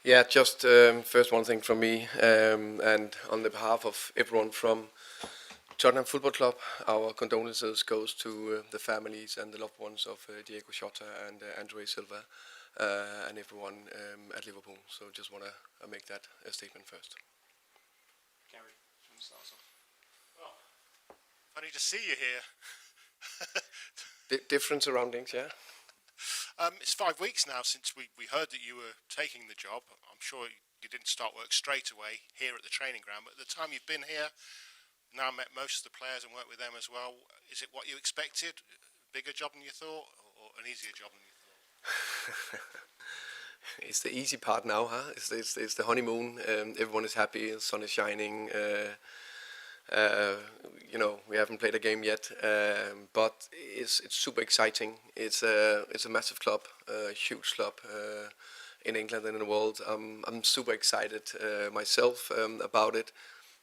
Yeah, just first one thing from me, and on the behalf of everyone from Tottenham Football Club, our condolences goes to the families and the loved ones of Diego Jota and Andre Silva, and everyone at Liverpool. So just want to make that a statement first. Gary, from the start off. Oh, funny to see you here. Different surroundings, yeah. It's 5 weeks now since we heard that you were taking the job. I'm sure you didn't start work straight away here at the training ground, but at the time you've been here, now met most of the players and worked with them as well. Is it what you expected? Bigger job than you thought, or an easier job than you thought? It's the easy part now, huh? It's the honeymoon. Everyone is happy. The sun is shining. We haven't played a game yet, but it's super exciting. It's a massive club, a huge club in England and in the world. I'm super excited myself about it.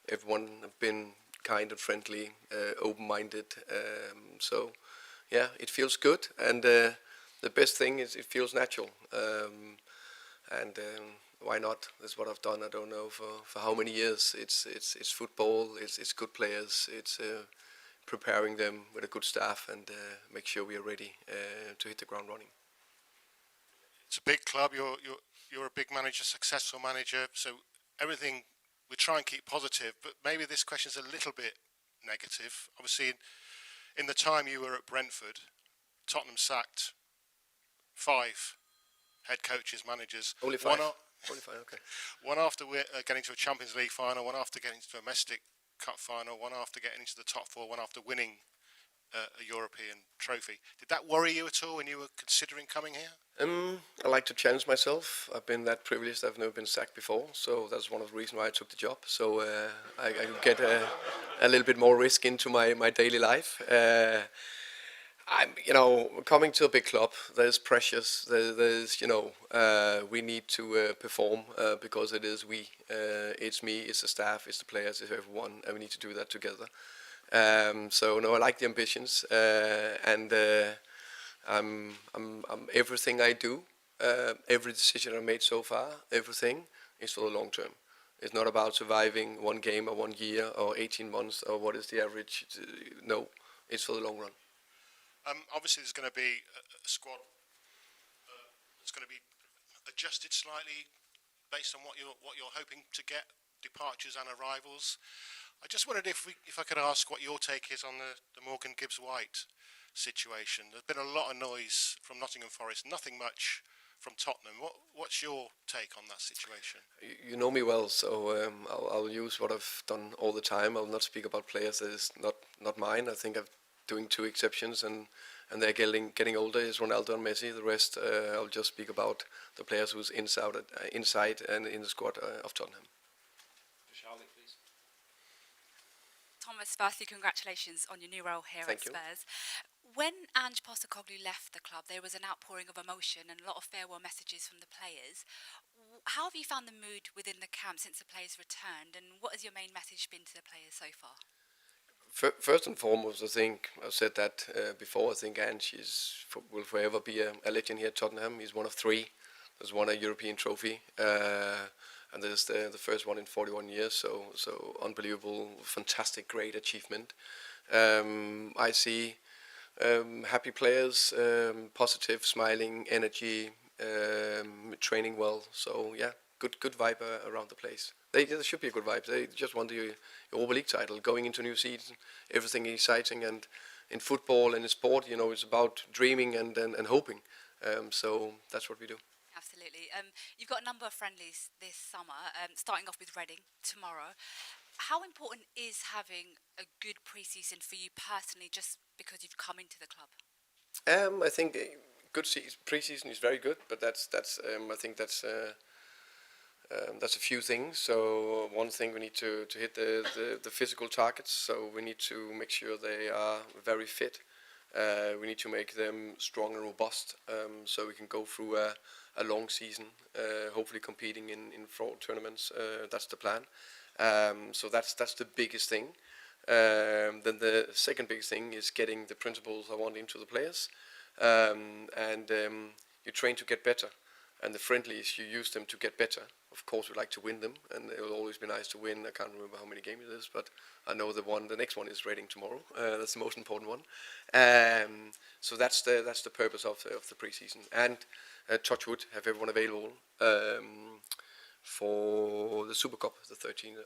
Everyone have been kind and friendly, open-minded. So, yeah, it feels good, and the best thing is it feels natural. Why not? That's what I've done. I don't know for how many years. It's football. It's good players. It's preparing them with a good staff and make sure we are ready to hit the ground running. It's a big club. You're a big manager, successful manager. So everything we try and keep positive. But maybe this question's a little bit negative. Obviously, in the time you were at Brentford, Tottenham sacked 5 head coaches, managers. Only 5. Only 5, okay. One after getting to a Champions League final, one after getting to a domestic cup final, one after getting into the top 4, one after winning a European trophy. Did that worry you at all when you were considering coming here? I like to challenge myself. I've been that privileged. I've never been sacked before, so that's one of the reasons why I took the job. So I could get a little bit more risk into my daily life. Coming to a big club, there's pressures. There's we need to perform because it is we. It's me, it's the staff, it's the players, it's everyone, and we need to do that together. I like the ambitions, and I'm everything I do, every decision I made so far, everything is for the long term. It's not about surviving one game or 1 year or 18 months or what is the average. No, it's for the long run. Obviously, there's going to be a squad that's going to be adjusted slightly based on what you're hoping to get, departures and arrivals. I just wondered if I could ask what your take is on the Morgan Gibbs-White situation. There's been a lot of noise from Nottingham Forest, nothing much from Tottenham. What's your take on that situation? You know me well, so I'll use what I've done all the time. I'll not speak about players that is not mine. I think I'm doing 2 exceptions, and they're getting older. Is Ronaldo and Messi. The rest, I'll just speak about the players who's inside and in the squad of Tottenham. Charlotte, please. Thomas, firstly, congratulations on your new role here Thank at you. Spurs. When Ange Postecoglou left the club, there was an outpouring of emotion and a lot of farewell messages from the players. How have you found the mood within the camp since the players returned, and what has your main message been to the players so far? First and foremost, I think I've said that before. I think Ange will forever be a legend here at Tottenham. He's one of 3. There's won a European trophy, and there's the first one in 41 years. So unbelievable, fantastic, great achievement. I see happy players, positive, smiling, energy, training well. So yeah, good vibe around the place. There should be a good vibe. They just won the Europa League title, going into a new season, everything exciting, and in football and in sport, it's about dreaming and hoping. So that's what we do. Absolutely. You've got a number of friendlies this summer, starting off with Reading tomorrow. How important is having a good pre-season for you personally, just because you've come into the club? I think good pre-season is very good, but I think that's a few things. So one thing, we need to hit the physical targets. So we need to make sure they are very fit. We need to make them strong and robust, so we can go through a long season, hopefully competing in 4 tournaments. That's the plan. So that's the biggest thing. Then the second biggest thing is getting the principles I want into the players, and you train to get better. And the friendlies, you use them to get better. Of course, we like to win them, and it will always be nice to win. I can't remember how many games it is, but I know the next one is Reading tomorrow. That's the most important one. So that's the purpose of the preseason. And touch wood, have everyone available for the Super Cup, the 13th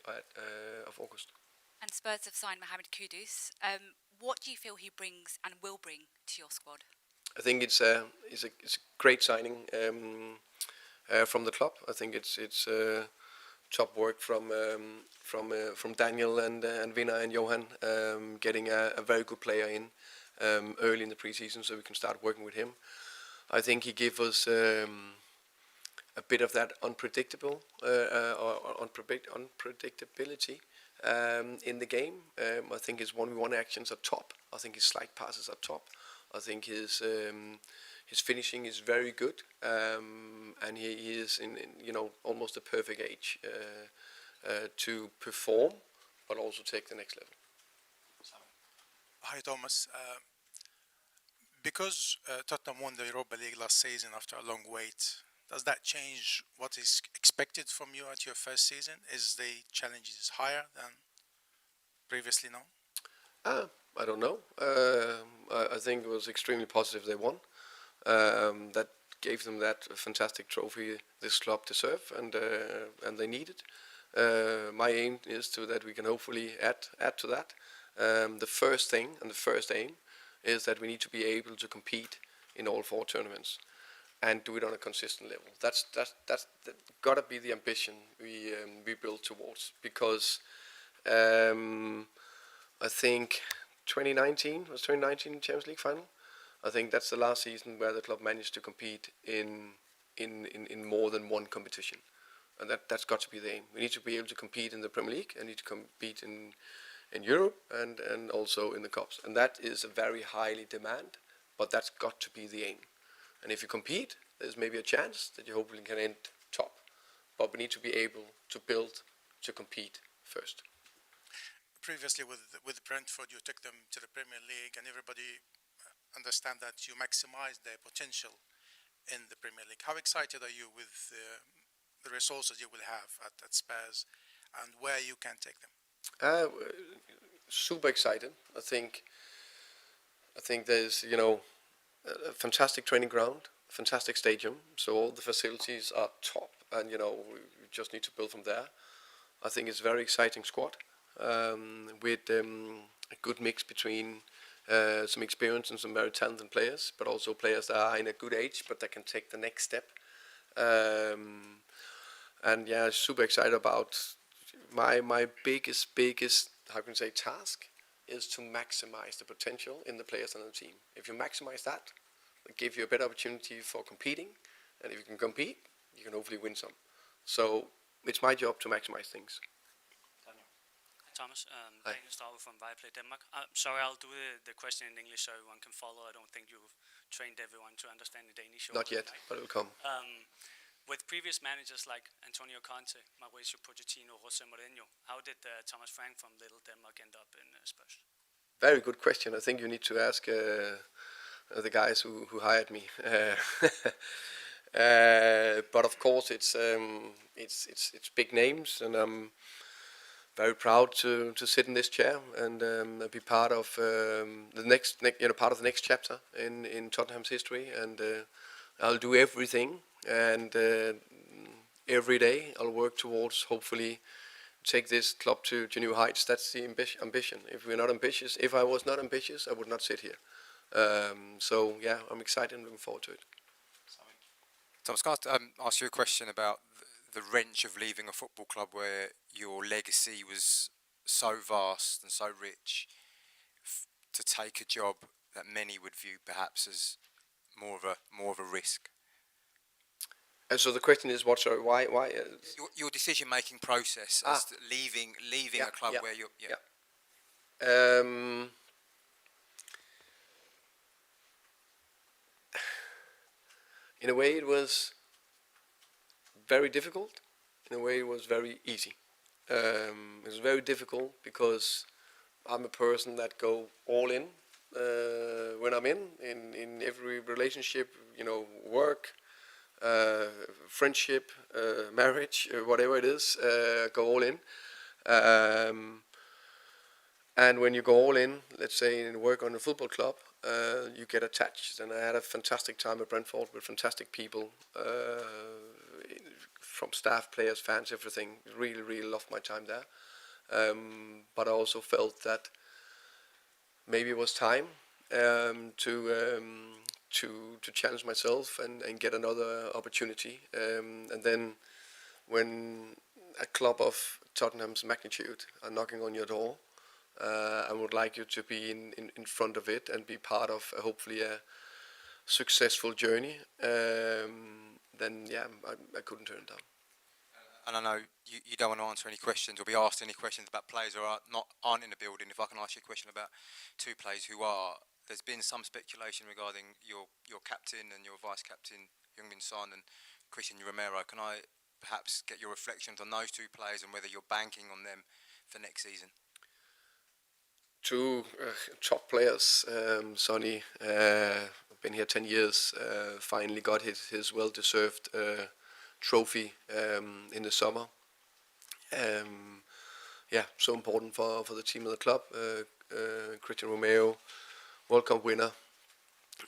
of August. And Spurs have signed Mohamed Kudus. What do you feel he brings and will bring to your squad? I think it's a great signing from the club. I think it's top work from Daniel and Vinna and Johan, getting a very good player in early in the preseason, so we can start working with him. I think he gave us a bit of that unpredictability in the game. I think his 1v1 actions are top. I think his slide passes are top. I think his finishing is very good, and he is in almost a perfect age to perform, but also take the next level. Hi Thomas. Because Tottenham won the Europa League last season after a long wait, does that change what is expected from you at your first season? Is the challenges higher than previously known? I don't know. I think it was extremely positive they won. That gave them that fantastic trophy this club deserve, and they need it. My aim is that we can hopefully add to that. The first thing and the first aim is that we need to be able to compete in all 4 tournaments and do it on a consistent level. That's gotta be the ambition we build towards, because I think 2019 Champions League final. I think that's the last season where the club managed to compete in more than one competition, and that's got to be the aim. We need to be able to compete in the Premier League, and need to compete in Europe and also in the cups, and that is a very highly demand, but that's got to be the aim. And if you compete, there's maybe a chance that you hopefully can end top, but we need to be able to build to compete first. Previously with Brentford, you took them to the Premier League, and everybody understand that you maximize their potential in the Premier League. How excited are you with the resources you will have at Spurs and where you can take them? Super excited. I think there's a fantastic training ground, fantastic stadium, so all the facilities are top, and we just need to build from there. I think it's a very exciting squad with a good mix between some experience and some very talented players, but also players that are in a good age but that can take the next step. And yeah, super excited about my biggest how can I say task is to maximize the potential in the players on the team. If you maximize that, it gives you a better opportunity for competing, and if you can compete, you can hopefully win some. So it's my job to maximize things. Thomas, Daniel Strauber from Viaplay Denmark. Sorry, I'll do the question in English so everyone can follow. I don't think you've trained everyone to understand the Danish. Not yet, but it will come. With previous managers like Antonio Conte, Mauricio Pochettino, Jose Mourinho, how did Thomas Frank from Little Denmark end up in Spurs? Very good question. I think you need to ask the guys who hired me. But of course, it's big names, and I'm very proud to sit in this chair and be part of the next chapter in Tottenham's history. And I'll do everything, and every day I'll work towards hopefully take this club to new heights. That's the ambition. If I was not ambitious, I would not sit here. So yeah, I'm excited and looking forward to it. Thomas, can I ask you a question about the wrench of leaving a football club where your legacy was so vast and so rich, to take a job that many would view perhaps as more of a risk? And so the question is, why? Your decision-making process as to leaving a club where you're. In a way, it was very difficult. In a way, it was very easy. It was very difficult because I'm a person that go all in when I'm in every relationship, work, friendship, marriage, whatever it is, go all in. And when you go all in, let's say in work on a football club, you get attached. And I had a fantastic time at Brentford with fantastic people, from staff, players, fans, everything. Really, really loved my time there. But I also felt that maybe it was time to challenge myself and get another opportunity. And then when a club of Tottenham's magnitude are knocking on your door, I would like you to be in front of it and be part of hopefully a successful journey. Then yeah, I couldn't turn it down. And I know you don't want to answer any questions or be asked any questions about players who aren't in the building. If I can ask you a question about two players who are, there's been some speculation regarding your captain and your vice captain, Heung-min Son and Christian Romero. Can I perhaps get your reflections on those two players and whether you're banking on them for next season? Two top players. Sonny, been here 10 years, finally got his well-deserved trophy in the summer. Yeah, so important for the team and the club. Christian Romero, World Cup winner,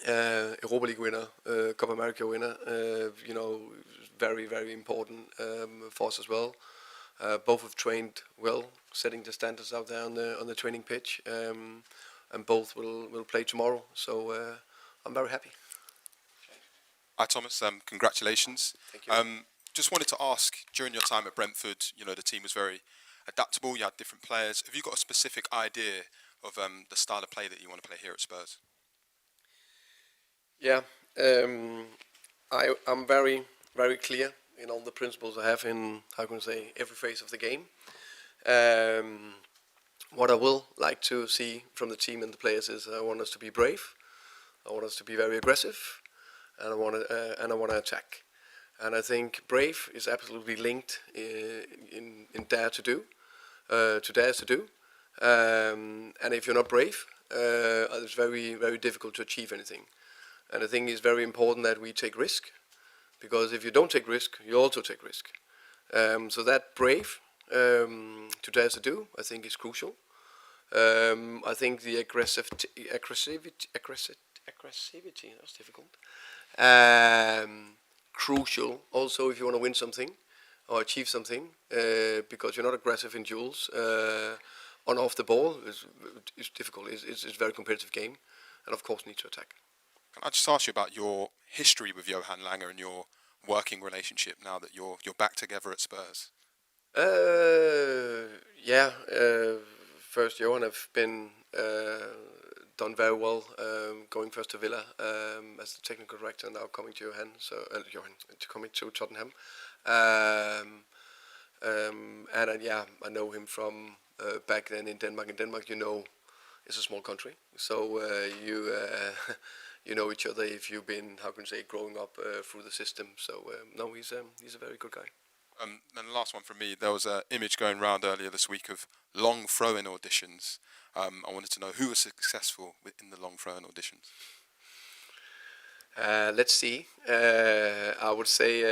Europa League winner, Copa America winner. Very, very important for us as well. Both have trained well, setting the standards out there on the training pitch, and both will play tomorrow. So I'm very happy. Hi Thomas, congratulations. Thank you. Just wanted to ask, during your time at Brentford, the team was very adaptable, you had different players. Have you got a specific idea of the style of play that you want to play here at Spurs? Yeah, I'm very, very clear in all the principles I have in, how can I say, every phase of the game. What I will like to see from the team and the players is I want us to be brave, I want us to be very aggressive, and I want to attack. And I think brave is absolutely linked in dare to do, dares to do. And if you're not brave, it's very, very difficult to achieve anything. And I think it's very important that we take risk, because if you don't take risk, you also take risk. So that brave to dare to do, I think, is crucial. I think the aggressivity, that's difficult. Crucial also if you want to win something or achieve something, because you're not aggressive in duels on off the ball. It's difficult. It's a very competitive game, and of course need to attack. Can I just ask you about your history with Johan Langer and your working relationship now that you're back together at Spurs? Yeah. First, Johan have been done very well, going first to Villa as the technical director, and now coming to coming to Tottenham. And yeah, I know him from back then in Denmark. In Denmark, it's a small country, so you know each other if you've been, how can I say, growing up through the system. So no, he's a very good guy. And the last one from me, there was an image going around earlier this week of long throw-in auditions. I wanted to know who was successful in the long throw-in auditions. Let's see. I would say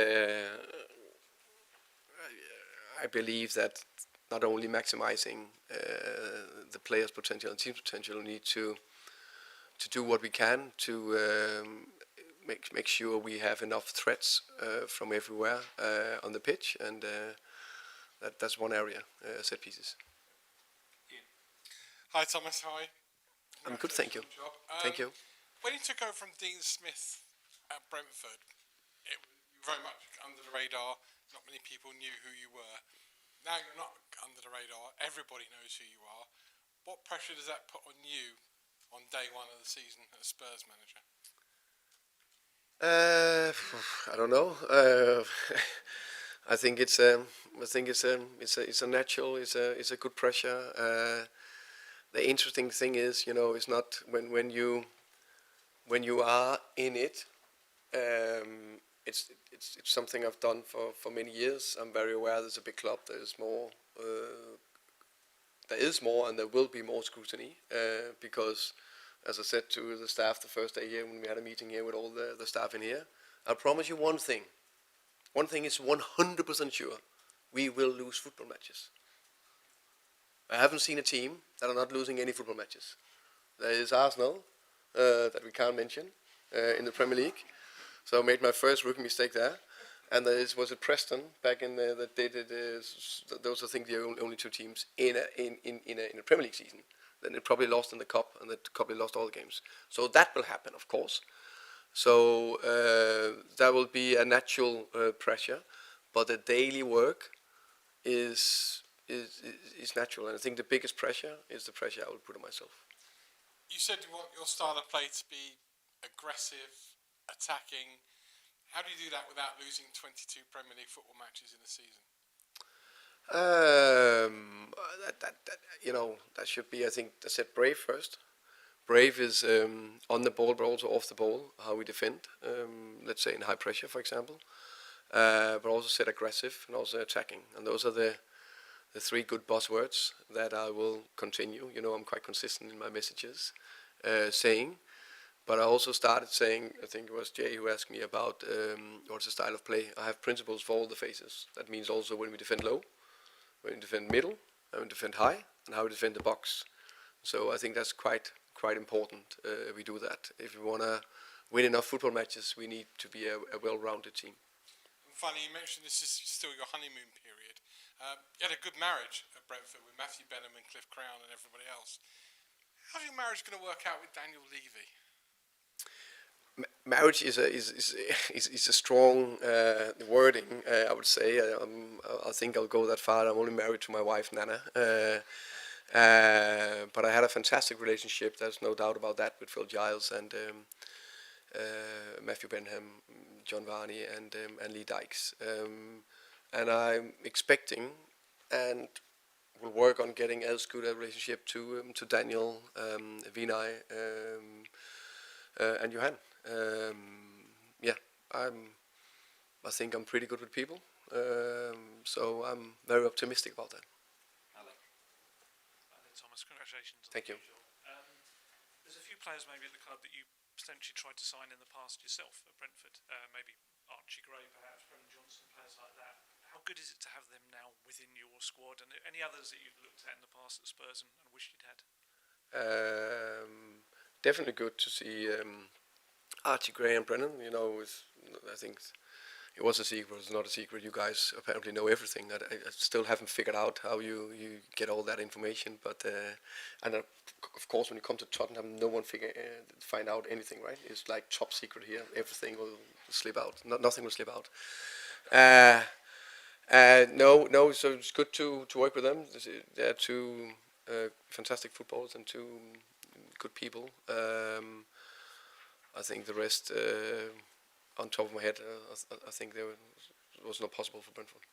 I believe that not only maximizing the players' potential and team's potential, we need to do what we can to make sure we have enough threats from everywhere on the pitch, and that's one area, set pieces. Hi Thomas, hi. I'm good, thank you. Thank you. When you took over from Dean Smith at Brentford, it was very much under the radar. Not many people knew who you were. Now you're not under the radar. Everybody knows who you are. What pressure does that put on you on day one of the season as Spurs manager? I don't know. I think it's a natural. It's a good pressure. The interesting thing is, it's not when you are in it. It's something I've done for many years. I'm very aware there's a big club. There is more, and there will be more scrutiny because, as I said to the staff the first day here when we had a meeting here with all the staff in here, I'll promise you one thing. One thing is 100% sure. We will lose football matches. I haven't seen a team that are not losing any football matches. There is Arsenal, that we can't mention, in the Premier League. So I made my first rookie mistake there. And there was at Preston back in that they did. Those I think the only two teams in a Premier League season. Then it probably lost in the cup, and they probably lost all the games. So that will happen, of course. So that will be a natural pressure, but the daily work is natural, and I think the biggest pressure is the pressure I would put on myself. You said you want your style of play to be aggressive, attacking. How do you do that without losing 22 Premier League football matches in a season? That should be, I think, I said brave first. Brave is on the ball, but also off the ball, how we defend, let's say in high pressure, for example. But also said aggressive and also attacking. And those are the three good buzzwords that I will continue. I'm quite consistent in my messages, saying. But I also started saying, I think it was Jay who asked me about what's the style of play. I have principles for all the phases. That means also when we defend low, when we defend middle, when we defend high, and how we defend the box. So I think that's quite important. We do that. If we want to win enough football matches, we need to be a well-rounded team. And finally, you mentioned this is still your honeymoon period. You had a good marriage at Brentford with Matthew Benham and Cliff Crown and everybody else. How's your marriage going to work out with Daniel Levy? Marriage is a strong wording, I would say. I think I'll go that far. I'm only married to my wife, Nana. But I had a fantastic relationship, there's no doubt about that, with Phil Giles and Matthew Benham, John Varney and Lee Dykes. And I'm expecting and will work on getting as good a relationship to Daniel, Vinay, and Johan. I think I'm pretty good with people, so I'm very optimistic about that. Thomas, congratulations. Thank you. There's a few players maybe at the club that you potentially tried to sign in the past yourself at Brentford, maybe Archie Gray perhaps, Brennan Johnson, players like that. How good is it to have them now within your squad, and any others that you've looked at in the past at Spurs and wished you'd had? Definitely good to see Archie Gray and Brennan. I think it was a secret, it's not a secret. You guys apparently know everything. I still haven't figured out how you get all that information. But of course, when you come to Tottenham, no one find out anything, right? It's like top secret here. Everything will slip out. Nothing will slip out. No. So it's good to work with them. They're two fantastic footballers and two good people. I think the rest, on top of my head, I think there was not possible for Brentford.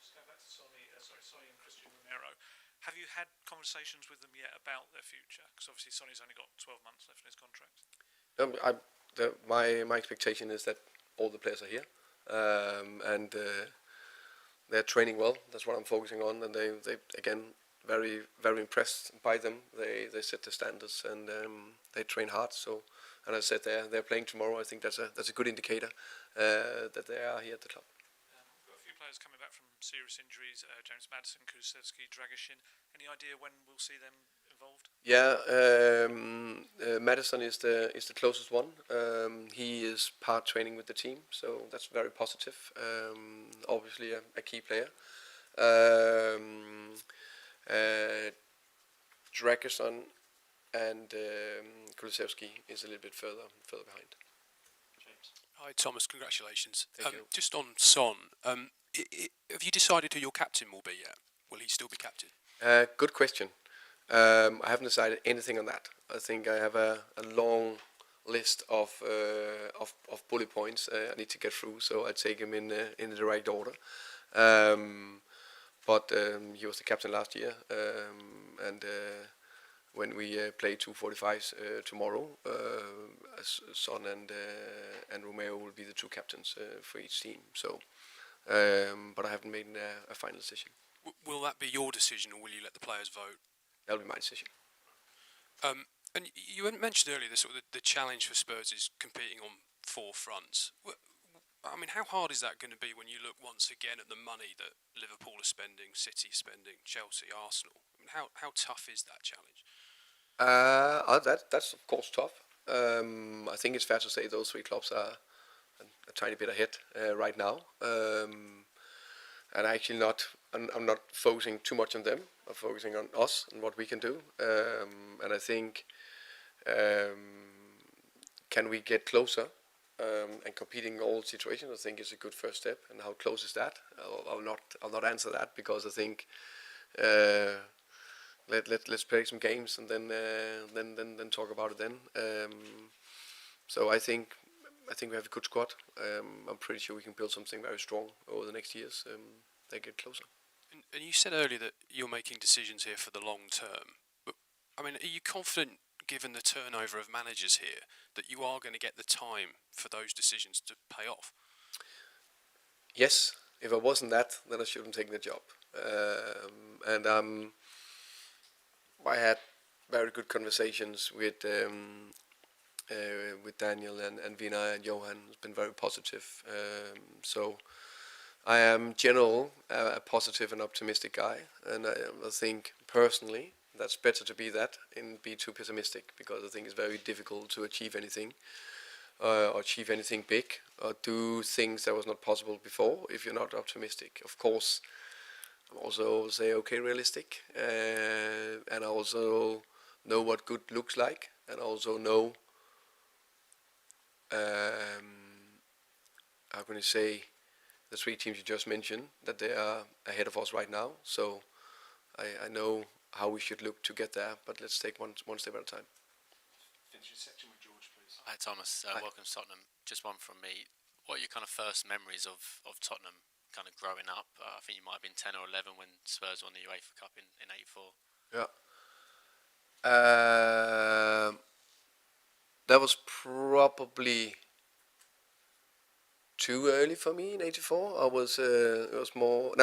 Just going back to Sonny and Christian Romero. Have you had conversations with them yet about their future? Because obviously Sonny's only got 12 months left in his contract. My expectation is that all the players are here, and they're training well. That's what I'm focusing on, and they again very impressed by them. They set the standards and they train hard. So. And as I said, they're playing tomorrow. I think that's a good indicator that they are here at the club. We've got a few players coming back from serious injuries. James Maddison, Kulusevski, Dragishin. Any idea when we'll see them involved? Yeah, Maddison is the closest one. He is part training with the team, so that's very positive. Obviously, a key player. Dragishin and Kulusevski is a little bit further behind. James. Hi Thomas, congratulations. Thank you. Just on Son, have you decided who your captain will be yet? Will he still be captain? Good question. I haven't decided anything on that. I think I have a long list of bullet points I need to get through, so I take him in the right order. But he was the captain last year, and when we play 245s tomorrow, Son and Romeo will be the two captains for each team. So, but I haven't made a final decision. Will that be your decision, or will you let the players vote? That'll be my decision. And you mentioned earlier the challenge for Spurs is competing on four fronts. I mean, how hard is that going to be when you look once again at the money that Liverpool are spending, City spending, Chelsea, Arsenal? I mean, how tough is that challenge? That's of course tough. I think it's fair to say those three clubs are a tiny bit ahead right now, and actually I'm not focusing too much on them. I'm focusing on us and what we can do. And I think, can we get closer and competing in all situations? I think is a good first step. And how close is that? I'll not answer that, because I think let's play some games and then talk about it then. So I think we have a good squad. I'm pretty sure we can build something very strong over the next years. They get closer. And you said earlier that you're making decisions here for the long term. But I mean, are you confident, given the turnover of managers here, that you are going to get the time for those decisions to pay off? Yes. If I wasn't that, then I shouldn't take the job. And I had very good conversations with Daniel and Vina and Johan. It's been very positive. So I am general a positive and optimistic guy, and I think personally that's better to be that and be too pessimistic, because I think it's very difficult to achieve anything or achieve anything big or do things that was not possible before if you're not optimistic. Of course, I'm also realistic, and I also know what good looks like, and I also know how can you say, the three teams you just mentioned, that they are ahead of us right now. So I know how we should look to get there, but let's take one step at a time. Finish your section with George, please. Hi Thomas, Hi. welcome to Tottenham. Just one from me. What are your kind of first memories of Tottenham kind of growing up? I think you might have been 10 or 11 when Spurs won the UEFA Cup in 84. Yeah. That was probably too early for me in '84. I was it was more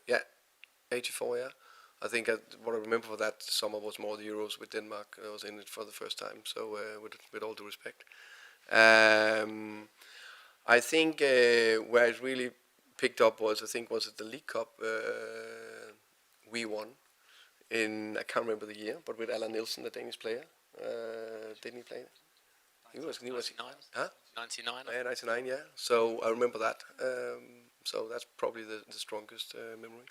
yeah, '84. Yeah, I think what I remember for that summer was more the Euros with Denmark. I was in it for the first time. So with all due respect, I think where it really picked up was it the League Cup we won in, I can't remember the year, but with Allan Nielsen, the Danish player. Didn't he play? He was 99? Huh? 99? Yeah, 99, yeah. So I remember that. So that's probably the strongest memory.